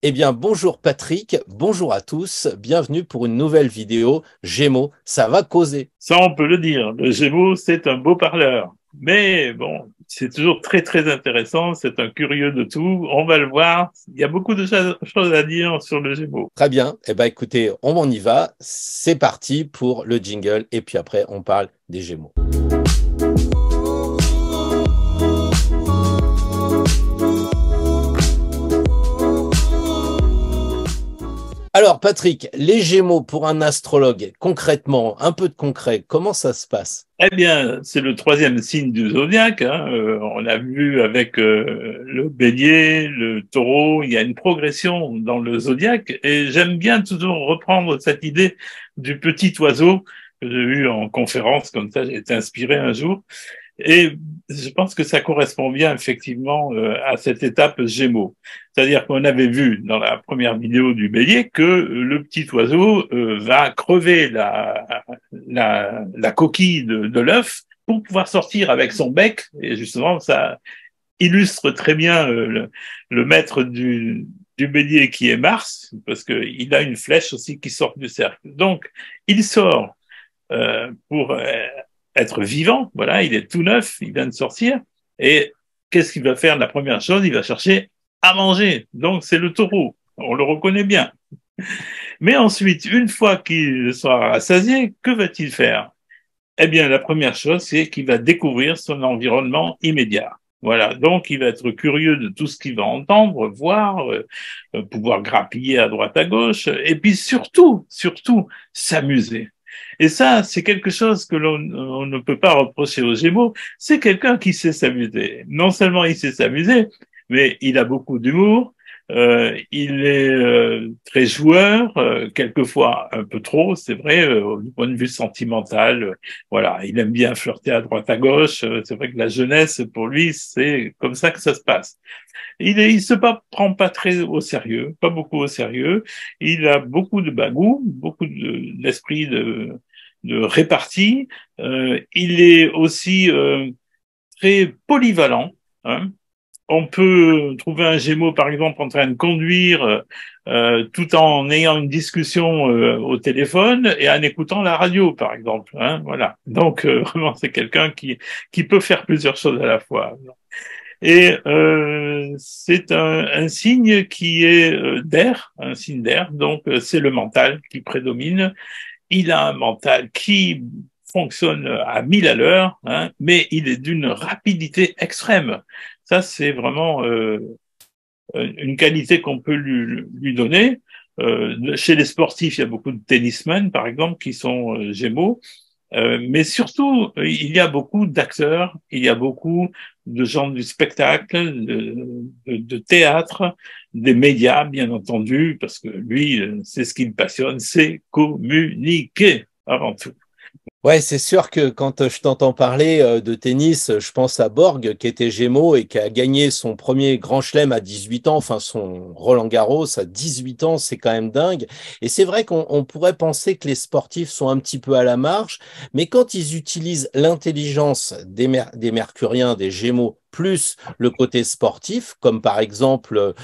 Eh bien, bonjour Patrick, bonjour à tous, bienvenue pour une nouvelle vidéo Gémeaux, ça va causer. Ça, on peut le dire. Le Gémeaux, c'est un beau parleur. Mais bon, c'est toujours très, très intéressant. C'est un curieux de tout. On va le voir. Il y a beaucoup de choses à dire sur le Gémeaux. Très bien, eh bien écoutez, on en y va, c'est parti pour le jingle et puis après on parle des Gémeaux. Alors Patrick, les Gémeaux pour un astrologue, concrètement, un peu de concret, comment ça se passe? Eh bien, c'est le troisième signe du zodiaque, hein. On a vu avec le Bélier, le Taureau, il y a une progression dans le zodiaque. Et j'aime bien toujours reprendre cette idée du petit oiseau que j'ai eu en conférence, comme ça j'ai été inspiré un jour. Et je pense que ça correspond bien effectivement à cette étape Gémeaux. C'est-à-dire qu'on avait vu dans la première vidéo du Bélier que le petit oiseau va crever la coquille de l'œuf pour pouvoir sortir avec son bec. Et justement, ça illustre très bien le maître du Bélier qui est Mars, parce qu'il a une flèche aussi qui sort du cercle. Donc, il sort pour être vivant. Voilà, il est tout neuf, il vient de sortir. Et qu'est-ce qu'il va faire? La première chose, il va chercher à manger. Donc, c'est le taureau. On le reconnaît bien. Mais ensuite, une fois qu'il sera rassasié, que va-t-il faire? Eh bien, la première chose, c'est qu'il va découvrir son environnement immédiat. Voilà, donc il va être curieux de tout ce qu'il va entendre, voir, pouvoir grappiller à droite à gauche, et puis surtout, s'amuser. Et ça, c'est quelque chose que on ne peut pas reprocher aux Gémeaux, c'est quelqu'un qui sait s'amuser. Non seulement il sait s'amuser, mais il a beaucoup d'humour, il est très joueur, quelquefois un peu trop, c'est vrai, du point de vue sentimental. Voilà, il aime bien flirter à droite à gauche. C'est vrai que la jeunesse, pour lui, c'est comme ça que ça se passe. Prend pas très au sérieux, pas beaucoup au sérieux. Il a beaucoup de bagou, d'esprit de répartie. Il est aussi très polyvalent, hein. On peut trouver un Gémeaux, par exemple, en train de conduire tout en ayant une discussion au téléphone et en écoutant la radio, par exemple, hein, voilà. Donc, vraiment, c'est quelqu'un qui peut faire plusieurs choses à la fois. Et c'est un signe qui est d'air, un signe d'air, donc c'est le mental qui prédomine. Il a un mental qui fonctionne à 1000 à l'heure, hein, mais il est d'une rapidité extrême. Ça, c'est vraiment une qualité qu'on peut lui donner. Chez les sportifs, il y a beaucoup de tennismen, par exemple, qui sont Gémeaux. Mais surtout, il y a beaucoup d'acteurs, il y a beaucoup de gens du spectacle, de théâtre, des médias, bien entendu, parce que lui, c'est ce qui le passionne, c'est communiquer avant tout. Ouais, c'est sûr que quand je t'entends parler de tennis, je pense à Borg qui était Gémeaux et qui a gagné son premier Grand Chelem à 18 ans, enfin son Roland-Garros à 18 ans, c'est quand même dingue. Et c'est vrai qu'on pourrait penser que les sportifs sont un petit peu à la marge, mais quand ils utilisent l'intelligence des Mercuriens, des Gémeaux, plus le côté sportif, comme par exemple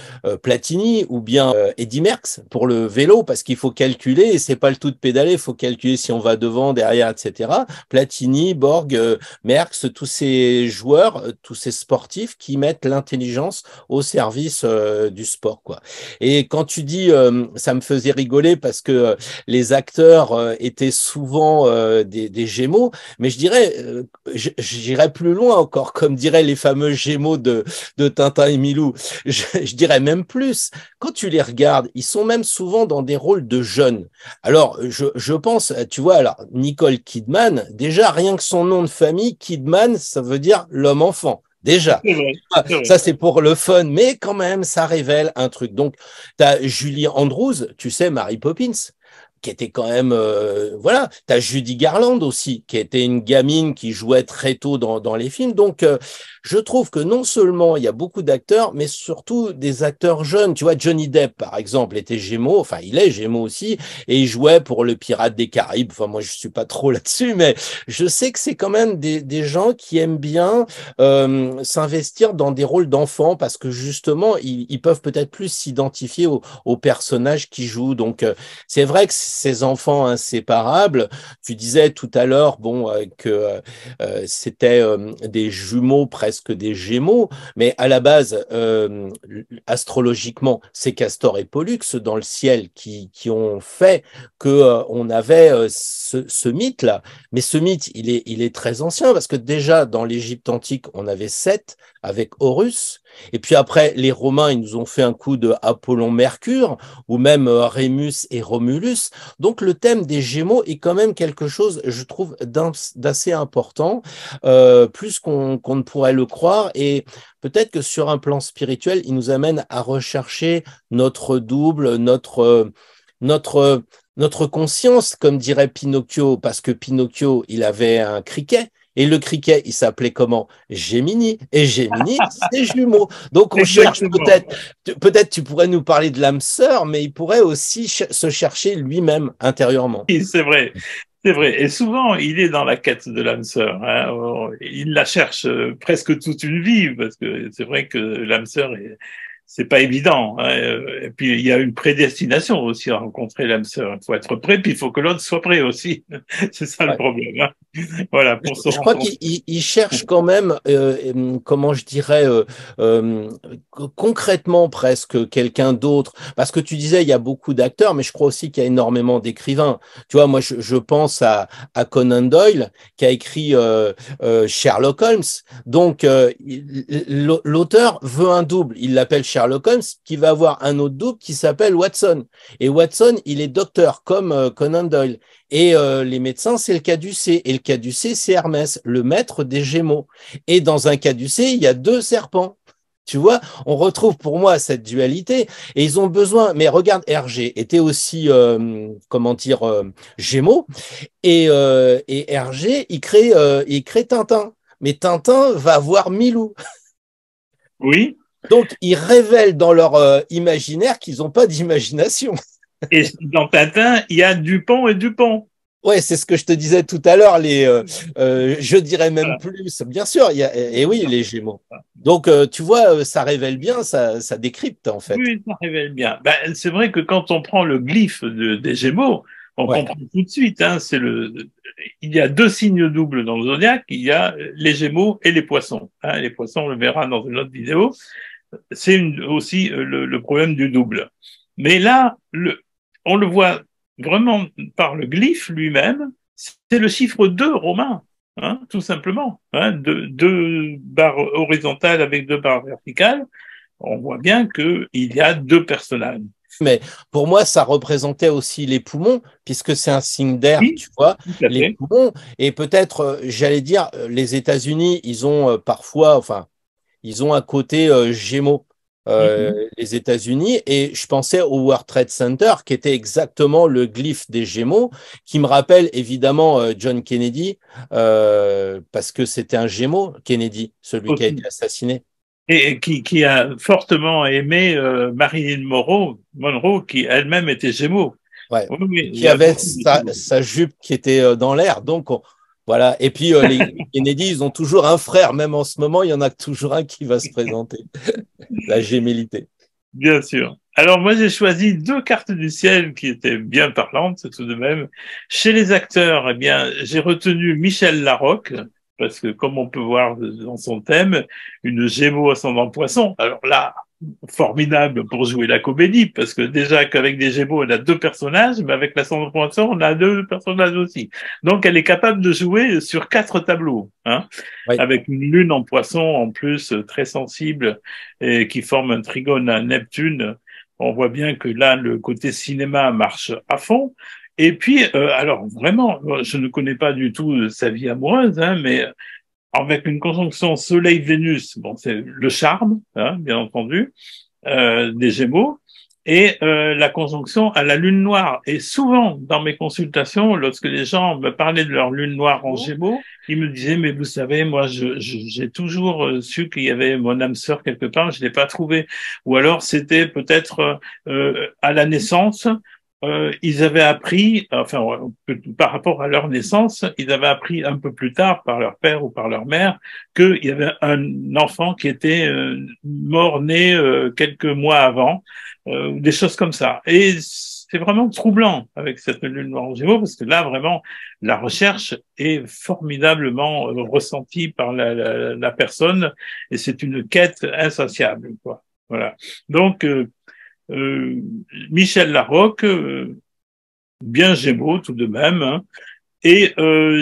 Platini ou bien Eddy Merckx pour le vélo, parce qu'il faut calculer, et c'est pas le tout de pédaler, il faut calculer si on va devant, derrière, etc. Platini, Borg, Merckx, tous ces joueurs, tous ces sportifs qui mettent l'intelligence au service du sport, quoi. Et quand tu dis, ça me faisait rigoler parce que les acteurs étaient souvent des Gémeaux, mais je dirais, j'irais plus loin encore, comme diraient les fameux Gémeaux de Tintin et Milou. Je dirais même plus. Quand tu les regardes, ils sont même souvent dans des rôles de jeunes. Alors, je pense, tu vois, alors Nicole Kidman, déjà rien que son nom de famille, Kidman, ça veut dire l'homme-enfant. Déjà, C'est vrai, c'est vrai. ça c'est pour le fun, mais quand même, ça révèle un truc. Donc, tu as Julie Andrews, tu sais, Mary Poppins. qui était quand même, voilà. T'as Judy Garland aussi, qui était une gamine qui jouait très tôt dans les films. Donc, je trouve que non seulement il y a beaucoup d'acteurs, mais surtout des acteurs jeunes. Tu vois, Johnny Depp, par exemple, était Gémeaux, enfin, il est Gémeaux aussi, et il jouait pour le Pirate des Caraïbes. Enfin, moi, je suis pas trop là-dessus, mais je sais que c'est quand même des gens qui aiment bien s'investir dans des rôles d'enfants parce que justement, ils peuvent peut-être plus s'identifier aux personnages qu'ils jouent. Donc, c'est vrai que ces enfants inséparables, tu disais tout à l'heure, bon, que c'était des jumeaux, presque des gémeaux, mais à la base, astrologiquement, c'est Castor et Pollux dans le ciel qui ont fait que on avait ce mythe-là. Mais ce mythe, il est très ancien parce que déjà dans l'Égypte antique, on avait Seth avec Horus, et puis après les Romains, ils nous ont fait un coup de Apollon-Mercure, ou même Rémus et Romulus. Donc le thème des Gémeaux est quand même quelque chose, je trouve, d'assez important, plus qu'on ne pourrait le croire. Et peut-être que sur un plan spirituel, il nous amène à rechercher notre double, notre conscience, comme dirait Pinocchio, parce que Pinocchio, il avait un criquet. Et le criquet, il s'appelait comment? Gemini. Et Gemini, c'est jumeau. Donc, on cherche Exactement. peut-être tu pourrais nous parler de l'âme sœur, mais il pourrait aussi se chercher lui-même intérieurement. Oui, c'est vrai. C'est vrai. Et souvent, il est dans la quête de l'âme sœur. Hein. Il la cherche presque toute une vie, parce que c'est vrai que l'âme sœur, c'est pas évident. Hein. Et puis, il y a une prédestination aussi à rencontrer l'âme sœur. Il faut être prêt, puis il faut que l'autre soit prêt aussi. C'est ça le Ouais. problème. Hein. Voilà, pour se Je crois rencontrer. qu'il cherche quand même, comment je dirais, euh, concrètement presque quelqu'un d'autre. Parce que tu disais, il y a beaucoup d'acteurs, mais je crois aussi qu'il y a énormément d'écrivains. Tu vois, moi, je pense à Conan Doyle, qui a écrit Sherlock Holmes. Donc, l'auteur veut un double. Il l'appelle Sherlock Holmes, qui va avoir un autre double qui s'appelle Watson. Et Watson, il est docteur, comme Conan Doyle. Et les médecins, c'est le caducée. Et le caducée, c'est Hermès, le maître des Gémeaux. Et dans un caducée, il y a deux serpents. Tu vois, on retrouve pour moi cette dualité. Et ils ont besoin. Mais regarde, Hergé était aussi, comment dire, Gémeaux. Et Hergé, il crée Tintin. Mais Tintin va voir Milou. Oui. Donc, ils révèlent dans leur imaginaire qu'ils n'ont pas d'imagination. Et dans Tintin, il y a Dupont et Dupont. Ouais, c'est ce que je te disais tout à l'heure, je dirais même Voilà. plus, bien sûr, et oui, les Gémeaux. Donc, tu vois, ça révèle bien, ça décrypte, en fait. Oui, ça révèle bien. Ben, c'est vrai que quand on prend le glyphe des Gémeaux, on Ouais, comprend tout de suite. Hein, il y a deux signes doubles dans le zodiaque. Il y a les Gémeaux et les Poissons. Hein, les Poissons, on le verra dans une autre vidéo. C'est aussi le problème du double. Mais là, on le voit vraiment par le glyphe lui-même. C'est le chiffre 2 romain. Hein, tout simplement. Hein, deux barres horizontales avec deux barres verticales, on voit bien qu'il y a deux personnages. mais pour moi, ça représentait aussi les poumons, puisque c'est un signe d'air, Oui, tu vois, tout à les fait. poumons, et peut-être, j'allais dire, les États-Unis, ils ont parfois, enfin, ils ont un côté Gémeaux, Mhm. les États-Unis, et je pensais au World Trade Center, qui était exactement le glyphe des Gémeaux, qui me rappelle évidemment John Kennedy, parce que c'était un Gémeaux, Kennedy, celui qui a été Aussi. assassiné. Et qui a fortement aimé Marilyn Monroe, qui elle-même était Gémeaux. Ouais. Oui, oui, Et il qui y a avait beaucoup de Gémeaux. sa jupe qui était dans l'air. Donc, voilà. Et puis, les Kennedy, ils ont toujours un frère. Même en ce moment, il y en a toujours un qui va se présenter. La gémellité. Bien sûr. Alors moi j'ai choisi deux cartes du ciel qui étaient bien parlantes tout de même. Chez les acteurs, eh bien j'ai retenu Michel Larocque parce que comme on peut voir dans son thème, une Gémeaux ascendant Poisson. Alors là, formidable pour jouer la comédie parce que déjà qu'avec des Gémeaux on a deux personnages, mais avec l'ascendant Poisson on a deux personnages aussi. Donc elle est capable de jouer sur quatre tableaux, hein, Oui. avec une lune en Poisson en plus très sensible et qui forme un trigone à Neptune. On voit bien que là, le côté cinéma marche à fond. Et puis, alors vraiment, je ne connais pas du tout sa vie amoureuse, hein, mais avec une conjonction Soleil-Vénus, bon, c'est le charme, hein, bien entendu, des Gémeaux. et la conjonction à la lune noire. Et souvent, dans mes consultations, lorsque les gens me parlaient de leur lune noire en Gémeaux, ils me disaient, mais vous savez, moi, j'ai toujours su qu'il y avait mon âme sœur quelque part, je l'ai pas trouvé. Ou alors, c'était peut-être à la naissance, ils avaient appris, enfin, par rapport à leur naissance, ils avaient appris un peu plus tard par leur père ou par leur mère qu'il y avait un enfant qui était mort, né quelques mois avant, des choses comme ça. Et c'est vraiment troublant avec cette lune noire en Gémeaux, parce que là, vraiment, la recherche est formidablement ressentie par la personne, et c'est une quête insatiable, quoi. Voilà. Donc, Michel Larocque, bien Gémeaux tout de même, hein. Et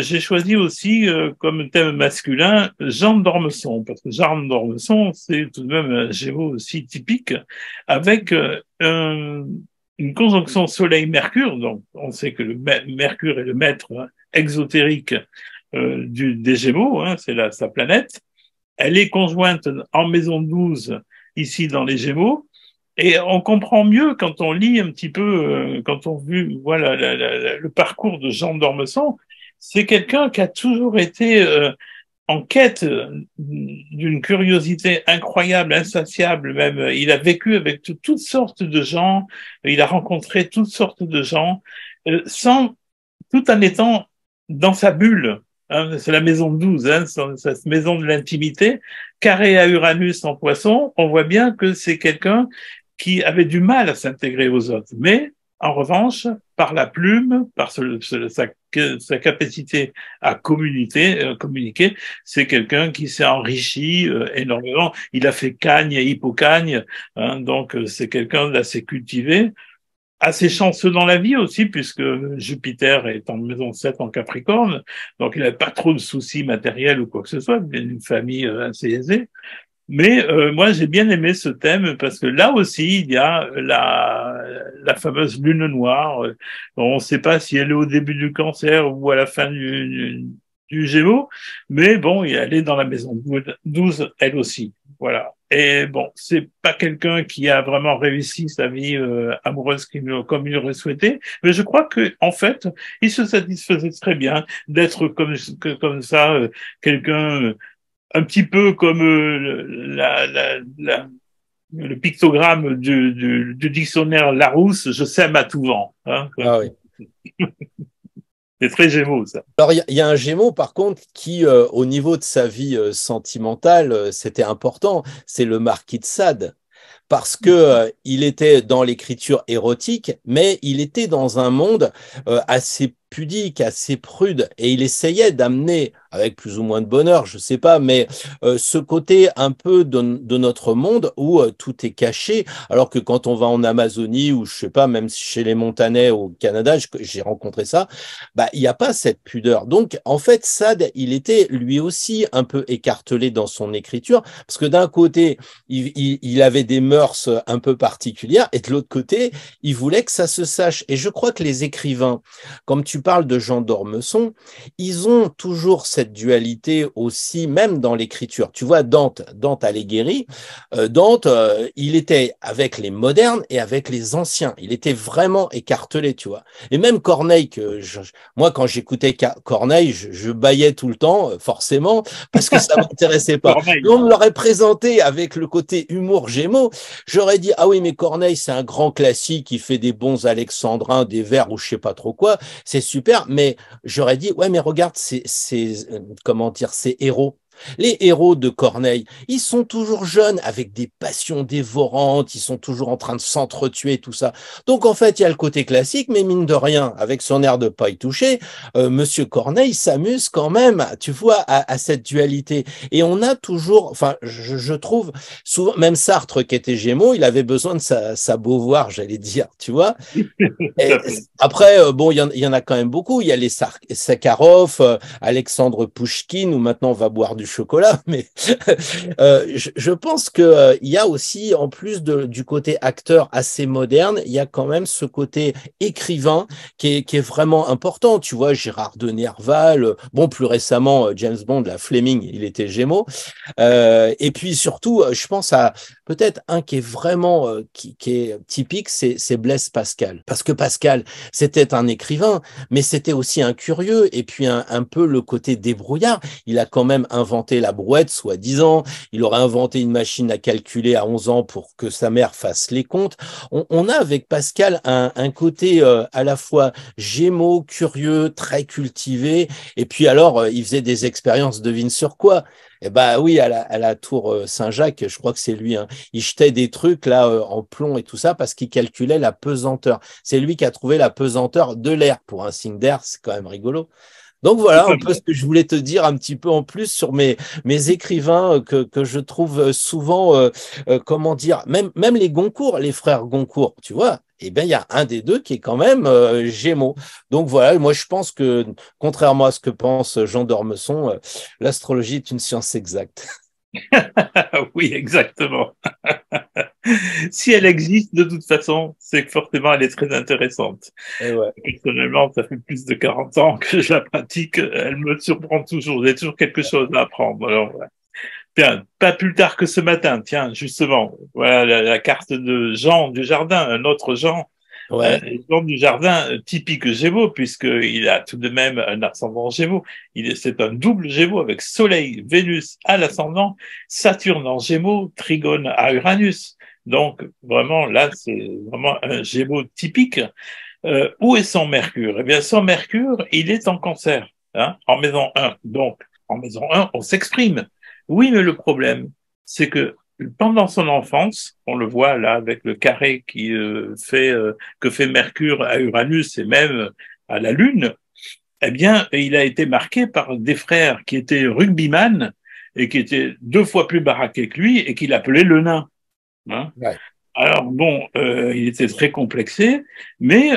j'ai choisi aussi comme thème masculin Jean d'Ormesson, parce que Jean d'Ormesson, c'est tout de même un Gémeaux aussi typique, avec une conjonction Soleil-Mercure. Donc, on sait que le Mercure est le maître exotérique des Gémeaux, hein, c'est sa planète. Elle est conjointe en maison 12, ici dans les Gémeaux. Et on comprend mieux quand on lit un petit peu, quand on voit le parcours de Jean d'Ormesson. C'est quelqu'un qui a toujours été en quête d'une curiosité incroyable, insatiable même. Il a vécu avec toutes sortes de gens, il a rencontré toutes sortes de gens, tout en étant dans sa bulle. Hein, c'est la maison 12, hein, cette maison de l'intimité, carré à Uranus en Poisson. On voit bien que c'est quelqu'un qui avait du mal à s'intégrer aux autres. Mais, en revanche, par la plume, par sa capacité à communiquer, c'est quelqu'un qui s'est enrichi énormément. Il a fait Cagne et Hippocagne, hein, donc c'est quelqu'un d'assez cultivé, assez chanceux dans la vie aussi, puisque Jupiter est en maison 7 en Capricorne, donc il n'avait pas trop de soucis matériels ou quoi que ce soit, il vient d'une famille assez aisée. Mais moi, j'ai bien aimé ce thème parce que là aussi, il y a la fameuse lune noire. On ne sait pas si elle est au début du Cancer ou à la fin du Gémeaux, mais bon, elle est dans la maison 12, elle aussi. Voilà. Et bon, c'est pas quelqu'un qui a vraiment réussi sa vie amoureuse comme il aurait souhaité, mais je crois que en fait, il se satisfaisait très bien d'être comme ça, quelqu'un un petit peu comme le pictogramme du dictionnaire Larousse, je sème à tout vent. Hein. Ah oui. C'est très Gémeaux, ça. Alors, il y a un Gémeaux, par contre, qui, au niveau de sa vie sentimentale, c'était important. C'est le marquis de Sade. Parce que il était dans l'écriture érotique, mais il était dans un monde assez pudique, assez prude, et il essayait d'amener, avec plus ou moins de bonheur, je sais pas, mais ce côté un peu de notre monde où tout est caché, alors que quand on va en Amazonie ou je sais pas, même chez les Montanais au Canada, j'ai rencontré ça, bah il n'y a pas cette pudeur. Donc en fait, Sade, il était lui aussi un peu écartelé dans son écriture, parce que d'un côté, il avait des mœurs un peu particulières, et de l'autre côté, il voulait que ça se sache. Et je crois que les écrivains, comme tu parles de Jean d'Ormesson, ils ont toujours cette dualité aussi, même dans l'écriture. Tu vois, Dante Alighieri, Dante, il était avec les modernes et avec les anciens. Il était vraiment écartelé, tu vois. Et même Corneille, moi, quand j'écoutais Corneille, je bâillais tout le temps, forcément, parce que ça m'intéressait pas. On me l'aurait présenté avec le côté humour Gémeaux, j'aurais dit, ah oui, mais Corneille, c'est un grand classique, il fait des bons alexandrins, des vers ou je sais pas trop quoi, c'est super, mais j'aurais dit, ouais, mais regarde comment dire, ces héros. Les héros de Corneille, ils sont toujours jeunes, avec des passions dévorantes, ils sont toujours en train de s'entretuer, tout ça. Donc en fait, il y a le côté classique, mais mine de rien, avec son air de pas y toucher, Monsieur Corneille s'amuse quand même, tu vois, à cette dualité. Et on a toujours, enfin, je trouve, souvent, même Sartre, qui était Gémeaux, il avait besoin de sa Beauvoir, j'allais dire, tu vois. Et après, bon, il y en a quand même beaucoup. Il y a les Sakharov, Alexandre Pouchkine, où maintenant on va boire du du chocolat, mais je pense que il y a aussi, en plus du côté acteur assez moderne, il y a quand même ce côté écrivain qui est vraiment important. Tu vois, Gérard de Nerval, bon, plus récemment, James Bond, la Fleming, il était Gémeaux. Et puis surtout, je pense à peut-être un qui est vraiment qui est typique, c'est Blaise Pascal. Parce que Pascal, c'était un écrivain, mais c'était aussi un curieux, et puis un peu le côté débrouillard. Il a quand même inventé la brouette, soi-disant. Il aurait inventé une machine à calculer à 11 ans pour que sa mère fasse les comptes. On a avec Pascal un côté à la fois Gémeaux, curieux, très cultivé, et puis alors, il faisait des expériences, devine sur quoi? Eh ben oui, à la tour Saint-Jacques, je crois que c'est lui, hein. Il jetait des trucs là en plomb et tout ça parce qu'il calculait la pesanteur. C'est lui qui a trouvé la pesanteur de l'air. Pour un signe d'air, c'est quand même rigolo. Donc voilà un peu ce que je voulais te dire un petit peu en plus sur mes écrivains que je trouve souvent, comment dire, même les Goncourt, les frères Goncourt, tu vois, eh bien, il y a un des deux qui est quand même Gémeaux. Donc voilà, moi je pense que, contrairement à ce que pense Jean d'Ormesson, l'astrologie est une science exacte. Oui, exactement. Si elle existe, de toute façon, c'est que forcément, elle est très intéressante. Et ouais. Personnellement, ça fait plus de 40 ans que je la pratique. Elle me surprend toujours. J'ai toujours quelque chose à apprendre. Alors, voilà. Tiens, pas plus tard que ce matin, tiens, justement, voilà la carte de Jean du Jardin, un autre Jean, Ouais. Jean du Jardin typique Gémeaux, puisqu'il a tout de même un ascendant Gémeaux. C'est un double Gémeaux avec Soleil, Vénus à l'ascendant, Saturne en Gémeaux, Trigone à Uranus. Donc, vraiment, là, c'est vraiment un Gémeaux typique. Où est son Mercure? Eh bien, son Mercure, il est en Cancer, hein, en maison 1. Donc, en maison 1, on s'exprime. Oui, mais le problème, c'est que pendant son enfance, on le voit là avec le carré que fait Mercure à Uranus et même à la Lune, eh bien, il a été marqué par des frères qui étaient rugbyman et qui étaient 2 fois plus baraqués que lui et qu'il appelait le nain. Hein. Ouais. Alors bon, il était très complexé, mais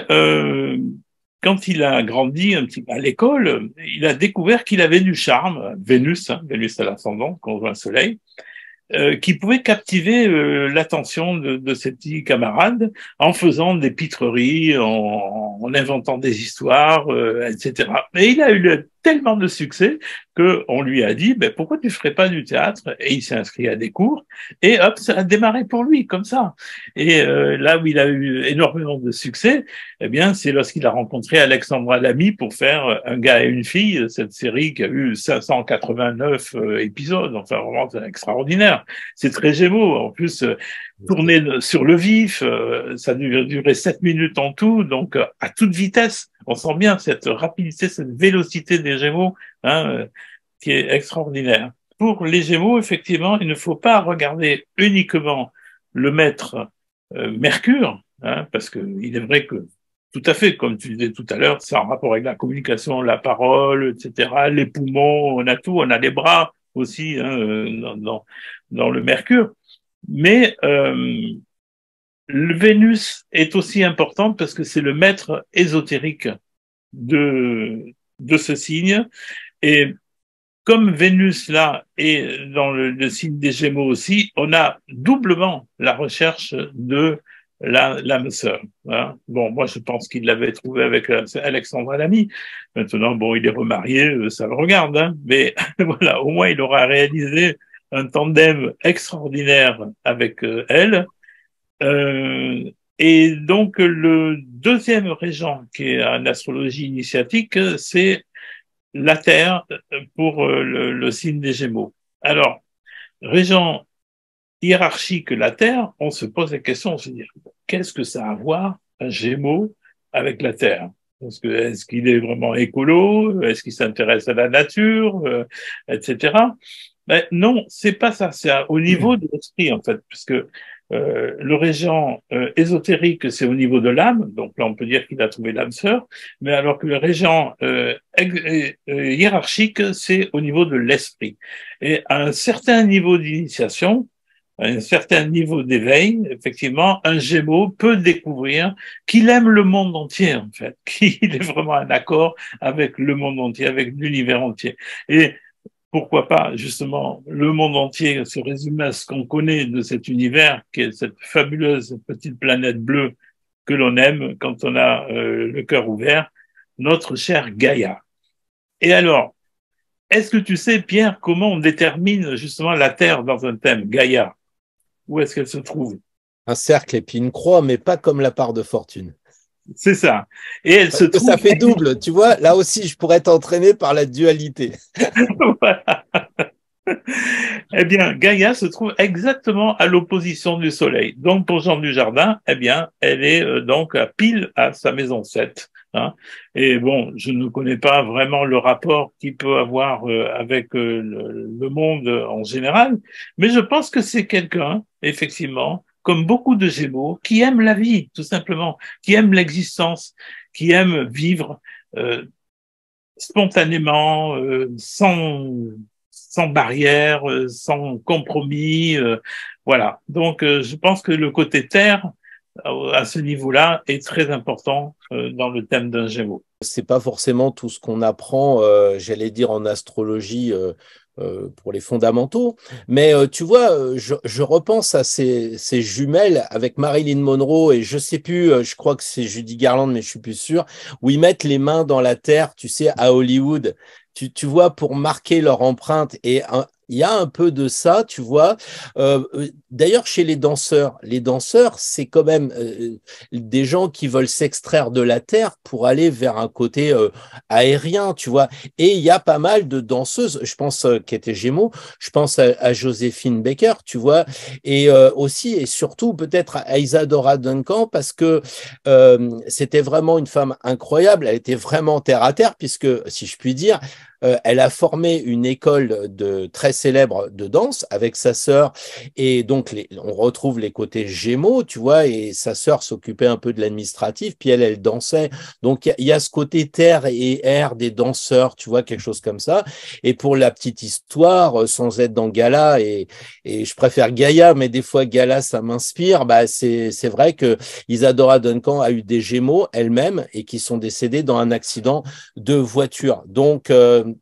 quand il a grandi un petit peu à l'école, il a découvert qu'il avait du charme, Vénus, hein, Vénus à l'ascendant, conjoint Soleil, qui pouvait captiver l'attention de ses petits camarades en faisant des pitreries, en inventant des histoires, etc. Et il a eu tellement de succès qu'on lui a dit ben, pourquoi tu ferais pas du théâtre? Et il s'est inscrit à des cours et hop, ça a démarré pour lui comme ça. Et là où il a eu énormément de succès, eh bien c'est lorsqu'il a rencontré Alexandra Lamy pour faire Un gars et une fille, cette série qui a eu 589 épisodes, enfin vraiment c'est extraordinaire. C'est très Gémeaux. En plus, tourner sur le vif, ça a duré 7 minutes en tout, donc à toute vitesse. On sent bien cette rapidité, cette vélocité des Gémeaux, hein, qui est extraordinaire. Pour les Gémeaux, effectivement, il ne faut pas regarder uniquement le maître Mercure, hein, parce que il est vrai que tout à fait, comme tu disais tout à l'heure, c'est en rapport avec la communication, la parole, etc., les poumons, on a tout, on a les bras aussi hein, dans le Mercure. Mais le Vénus est aussi importante parce que c'est le maître ésotérique de ce signe. Et comme Vénus, là, est dans le signe des Gémeaux aussi, on a doublement la recherche de l'âme sœur. Hein. Bon, moi, je pense qu'il l'avait trouvé avec Alexandra Lamy. Maintenant, bon, il est remarié, ça le regarde, hein, mais voilà, au moins, il aura réalisé un tandem extraordinaire avec elle. Et donc, le deuxième régent, qui est en astrologie initiatique, c'est la Terre pour le signe des Gémeaux. Alors, régent hiérarchique la Terre, on se pose la question, on se dit, qu'est-ce que ça a à voir, un Gémeaux, avec la Terre? Est-ce qu'il est vraiment écolo? Est-ce qu'il s'intéresse à la nature, etc. Mais non, c'est pas ça. C'est au niveau de l'esprit en fait, puisque le régent ésotérique, c'est au niveau de l'âme. Donc là, on peut dire qu'il a trouvé l'âme sœur. Mais alors que le régent hiérarchique, c'est au niveau de l'esprit. Et à un certain niveau d'initiation, à un certain niveau d'éveil, effectivement, un Gémeaux peut découvrir qu'il aime le monde entier, en fait, qu'il est vraiment en accord avec le monde entier, avec l'univers entier. Et pourquoi pas, justement, le monde entier se résume à ce qu'on connaît de cet univers, qui est cette fabuleuse petite planète bleue que l'on aime quand on a le cœur ouvert, notre chère Gaïa. Et alors, est-ce que tu sais, Pierre, comment on détermine justement la Terre dans un thème, Gaïa? Où est-ce qu'elle se trouve? Un cercle et puis une croix, mais pas comme la part de fortune. C'est ça. Et elle Parce se que ça trouve... fait double, tu vois. Là aussi, je pourrais t'entraîner par la dualité. Voilà. Eh bien, Gaïa se trouve exactement à l'opposition du Soleil. Donc, pour Jean Dujardin, eh bien, elle est donc à pile à sa maison 7. Hein. Et bon, je ne connais pas vraiment le rapport qu'il peut avoir avec le monde en général, mais je pense que c'est quelqu'un, effectivement, comme beaucoup de Gémeaux, qui aime la vie, tout simplement, qui aime l'existence, qui aime vivre spontanément, sans barrière, sans compromis. Voilà. Donc, je pense que le côté terre, à ce niveau-là, est très important dans le thème d'un Gémeaux. C'est pas forcément tout ce qu'on apprend, j'allais dire en astrologie pour les fondamentaux, mais tu vois, je repense à ces jumelles avec Marilyn Monroe et je sais plus, je crois que c'est Judy Garland, mais je suis plus sûr, où ils mettent les mains dans la terre, tu sais, à Hollywood. Tu vois, pour marquer leur empreinte. Et il y a un peu de ça, tu vois. D'ailleurs, chez les danseurs, c'est quand même des gens qui veulent s'extraire de la terre pour aller vers un côté aérien, tu vois. Et il y a pas mal de danseuses, je pense qui étaient Gémeaux, je pense à Joséphine Baker, tu vois, et aussi et surtout peut-être à Isadora Duncan parce que c'était vraiment une femme incroyable, elle était vraiment terre à terre puisque, si je puis dire, elle a formé une école très célèbre de danse avec sa sœur et donc on retrouve les côtés Gémeaux, tu vois, et sa sœur s'occupait un peu de l'administratif, puis elle dansait. Donc il y a ce côté terre et air des danseurs, tu vois, quelque chose comme ça. Et pour la petite histoire, sans être dans Gala, et je préfère Gaïa, mais des fois Gala ça m'inspire, bah c'est vrai que Isadora Duncan a eu des Gémeaux elle-même et qui sont décédés dans un accident de voiture. Donc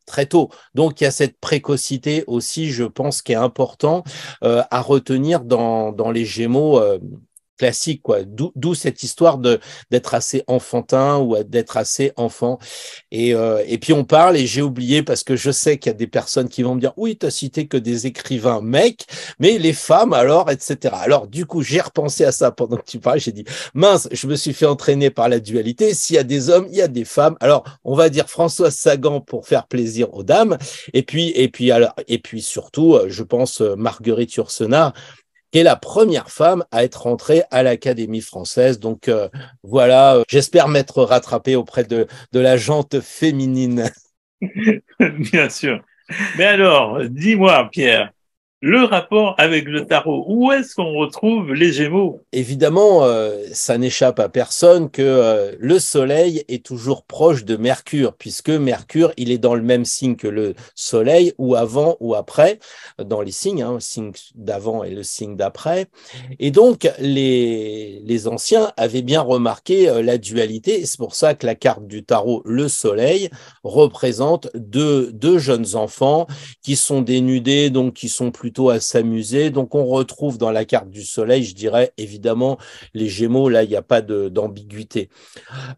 très tôt. Donc, il y a cette précocité aussi, je pense, qui est important à retenir dans les Gémeaux classiques, quoi. D'où cette histoire d'être assez enfantin ou d'être assez enfant. Et puis, on parle, et j'ai oublié, parce que je sais qu'il y a des personnes qui vont me dire, oui, tu as cité que des écrivains mecs, mais les femmes, alors, etc. Alors, du coup, j'ai repensé à ça pendant que tu parlais, j'ai dit, mince, je me suis fait entraîner par la dualité. S'il y a des hommes, il y a des femmes. Alors, on va dire Françoise Sagan pour faire plaisir aux dames. Et puis surtout, je pense Marguerite Yourcenar, qui est la première femme à être rentrée à l'Académie française. Donc voilà, j'espère m'être rattrapé auprès de la gente féminine. Bien sûr. Mais alors, dis-moi, Pierre, le rapport avec le tarot, où est-ce qu'on retrouve les Gémeaux? Évidemment, ça n'échappe à personne que le Soleil est toujours proche de Mercure, puisque Mercure, il est dans le même signe que le Soleil, ou avant ou après, dans les signes, hein, le signe d'avant et le signe d'après. Et donc, les anciens avaient bien remarqué la dualité, et c'est pour ça que la carte du tarot, le Soleil, représente deux jeunes enfants qui sont dénudés, donc qui sont plutôt à s'amuser. Donc, on retrouve dans la carte du Soleil, je dirais, évidemment, les Gémeaux, là, il n'y a pas d'ambiguïté.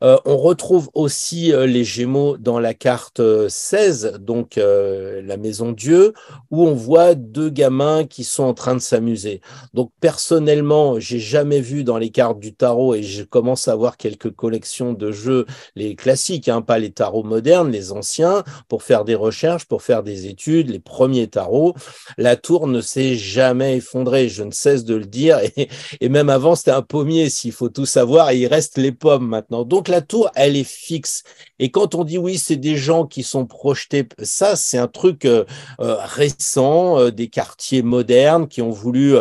On retrouve aussi les Gémeaux dans la carte 16, donc la Maison Dieu, où on voit deux gamins qui sont en train de s'amuser. Donc, personnellement, j'ai jamais vu dans les cartes du tarot, et je commence à avoir quelques collections de jeux, les classiques, hein, pas les tarots modernes, les anciens, pour faire des recherches, pour faire des études, les premiers tarots. La tour ne s'est jamais effondrée, je ne cesse de le dire, et même avant, c'était un pommier, s'il faut tout savoir, et il reste les pommes maintenant. Donc, la tour, elle est fixe. Et quand on dit oui, c'est des gens qui sont projetés, ça, c'est un truc récent, des quartiers modernes qui ont voulu,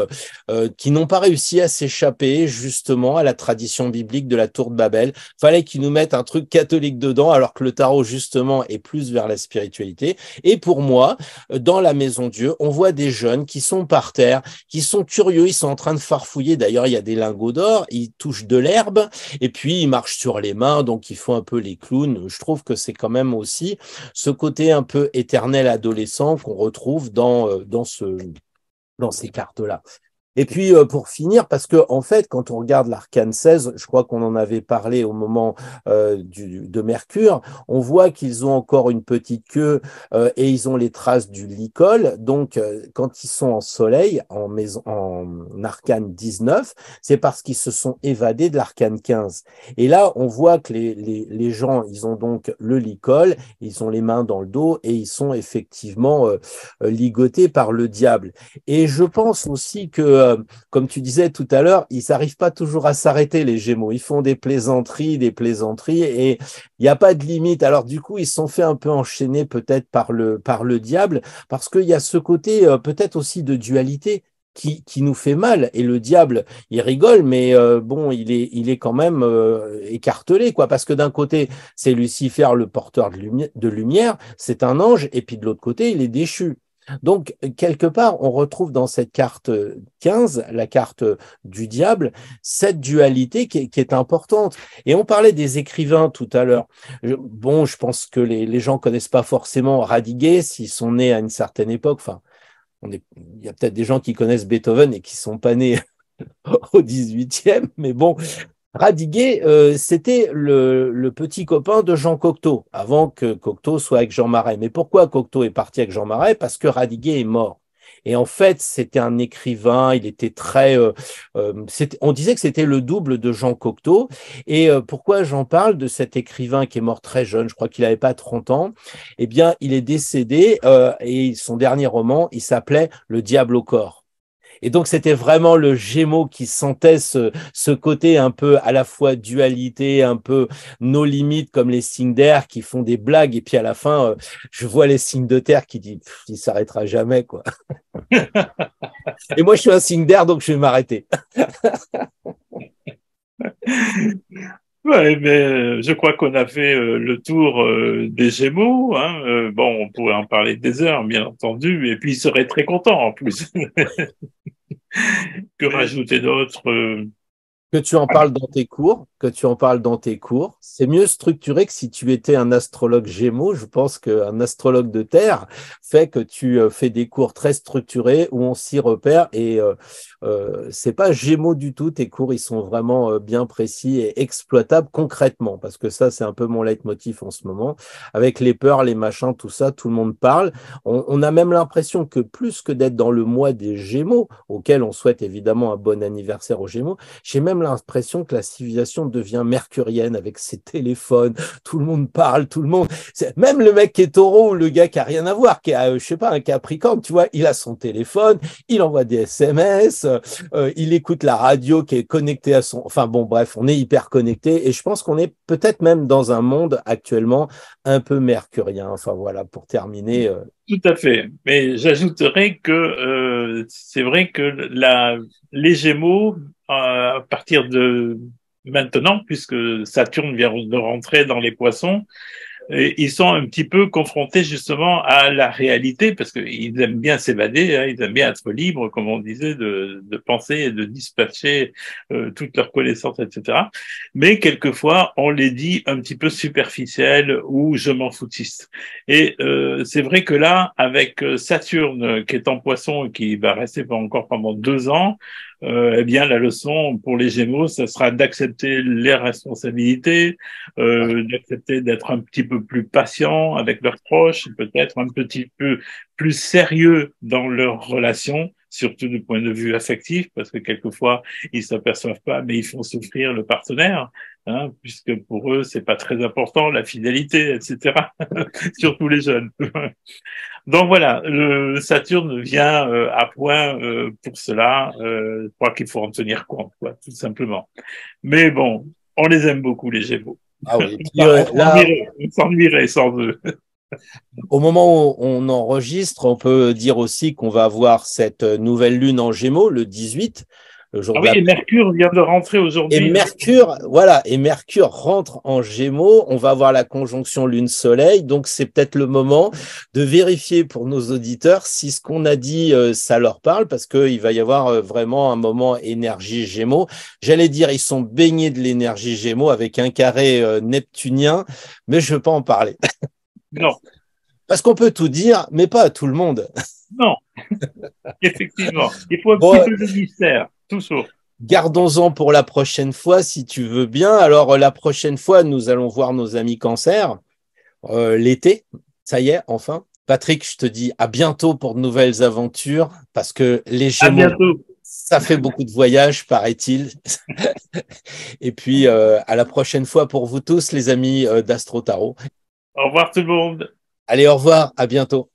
qui n'ont pas réussi à s'échapper justement à la tradition biblique de la tour de Babel. Fallait qu'ils nous mettent un truc catholique dedans, alors que le tarot, justement, est plus vers la spiritualité. Et pour moi, dans la Maison Dieu, on voit des jeunes jeunes, qui sont par terre, qui sont curieux, ils sont en train de farfouiller. D'ailleurs, il y a des lingots d'or, ils touchent de l'herbe et puis ils marchent sur les mains, donc ils font un peu les clowns. Je trouve que c'est quand même aussi ce côté un peu éternel adolescent qu'on retrouve dans ces cartes-là. Et puis, pour finir, parce que en fait, quand on regarde l'arcane 16, je crois qu'on en avait parlé au moment de Mercure, on voit qu'ils ont encore une petite queue et ils ont les traces du licol. Donc, quand ils sont en soleil, en arcane 19, c'est parce qu'ils se sont évadés de l'arcane 15. Et là, on voit que les gens, ils ont donc le licol, ils ont les mains dans le dos et ils sont effectivement ligotés par le diable. Et je pense aussi que comme tu disais tout à l'heure, ils n'arrivent pas toujours à s'arrêter, les Gémeaux. Ils font des plaisanteries, et il n'y a pas de limite. Alors du coup, ils se sont fait un peu enchaîner peut-être par le diable, parce qu'il y a ce côté peut-être aussi de dualité qui nous fait mal. Et le diable, il rigole, mais bon, il est quand même écartelé, quoi. Parce que d'un côté, c'est Lucifer, le porteur de lumière, c'est un ange, et puis de l'autre côté, il est déchu. Donc, quelque part, on retrouve dans cette carte 15, la carte du diable, cette dualité qui est importante. Et on parlait des écrivains tout à l'heure. Bon, je pense que les gens connaissent pas forcément Radiguet s'ils sont nés à une certaine époque. Enfin, il y a peut-être des gens qui connaissent Beethoven et qui sont pas nés au 18e, mais bon, Radiguet, c'était le petit copain de Jean Cocteau, avant que Cocteau soit avec Jean Marais. Mais pourquoi Cocteau est parti avec Jean Marais? Parce que Radiguet est mort. Et en fait, c'était un écrivain, il était on disait que c'était le double de Jean Cocteau. Et pourquoi j'en parle de cet écrivain qui est mort très jeune, je crois qu'il n'avait pas 30 ans, eh bien, il est décédé et son dernier roman, il s'appelait Le diable au corps. Et donc, c'était vraiment le Gémeaux qui sentait ce côté un peu à la fois dualité, un peu nos limites, comme les signes d'air qui font des blagues. Et puis à la fin, je vois les signes de terre qui disent il s'arrêtera jamais, quoi. Et moi, je suis un signe d'air, donc je vais m'arrêter. Ouais, mais je crois qu'on a fait le tour des Gémeaux. Hein. Bon, on pourrait en parler des heures, bien entendu, et puis il serait très content en plus. Que rajouter d'autre Que tu en parles dans tes cours, c'est mieux structuré que si tu étais un astrologue Gémeaux. Je pense qu'un astrologue de Terre fait que tu fais des cours très structurés où on s'y repère et c'est pas Gémeaux du tout. Tes cours, ils sont vraiment bien précis et exploitables concrètement parce que ça, c'est un peu mon leitmotiv en ce moment. Avec les peurs, les machins, tout ça, tout le monde parle. On a même l'impression que plus que d'être dans le mois des Gémeaux, auquel on souhaite évidemment un bon anniversaire aux Gémeaux, j'ai même l'impression que la civilisation devient mercurienne avec ses téléphones, tout le monde parle, même le mec qui est taureau, le gars qui a rien à voir, qui a, je sais pas, un capricorne, tu vois, il a son téléphone, il envoie des SMS, il écoute la radio qui est connectée enfin bon, bref, on est hyper connecté et je pense qu'on est peut-être même dans un monde actuellement un peu mercurien. Enfin voilà, pour terminer. Tout à fait. Mais j'ajouterais que c'est vrai que les Gémeaux, à partir de maintenant, puisque Saturne vient de rentrer dans les Poissons, et ils sont un petit peu confrontés justement à la réalité parce qu'ils aiment bien s'évader, hein, ils aiment bien être libres, comme on disait, de penser et de dispatcher toutes leurs connaissances, etc. Mais quelquefois, on les dit un petit peu superficiels ou je m'en foutiste. Et c'est vrai que là, avec Saturne qui est en Poisson et qui va rester encore pendant 2 ans, eh bien, la leçon pour les Gémeaux, ce sera d'accepter les responsabilités, d'accepter d'être un petit peu plus patient avec leurs proches, peut-être un petit peu plus sérieux dans leurs relations, surtout du point de vue affectif, parce que quelquefois, ils s'aperçoivent pas, mais ils font souffrir le partenaire, hein, puisque pour eux, c'est pas très important, la fidélité, etc. Surtout les jeunes. Donc voilà, le Saturne vient à point pour cela. Je crois qu'il faut en tenir compte, quoi, tout simplement. Mais bon, on les aime beaucoup, les Gémeaux. Ah oui. Puis, On s'ennuierait sans eux. au moment où on enregistre, on peut dire aussi qu'on va avoir cette nouvelle lune en Gémeaux, le 18. le jour Ah de oui, la... et Mercure vient de rentrer Et aujourd'hui. Mercure, voilà, et Mercure rentre en Gémeaux. On va avoir la conjonction Lune-Soleil, donc c'est peut-être le moment de vérifier pour nos auditeurs si ce qu'on a dit, ça leur parle, parce qu'il va y avoir vraiment un moment énergie Gémeaux. J'allais dire, ils sont baignés de l'énergie Gémeaux avec un carré neptunien, mais je ne veux pas en parler. Non, Parce qu'on peut tout dire, mais pas à tout le monde. non, effectivement. Il faut un petit Bon, peu de mystère, toujours. gardons-en pour la prochaine fois, si tu veux bien. Alors, la prochaine fois, nous allons voir nos amis Cancer, l'été. Ça y est, enfin. Patrick, je te dis à bientôt pour de nouvelles aventures, parce que les À Gémeaux, bientôt. ça fait beaucoup de voyages, paraît-il. Et puis, à la prochaine fois pour vous tous, les amis d'Astro Tarot. Au revoir tout le monde. Allez, au revoir, à bientôt.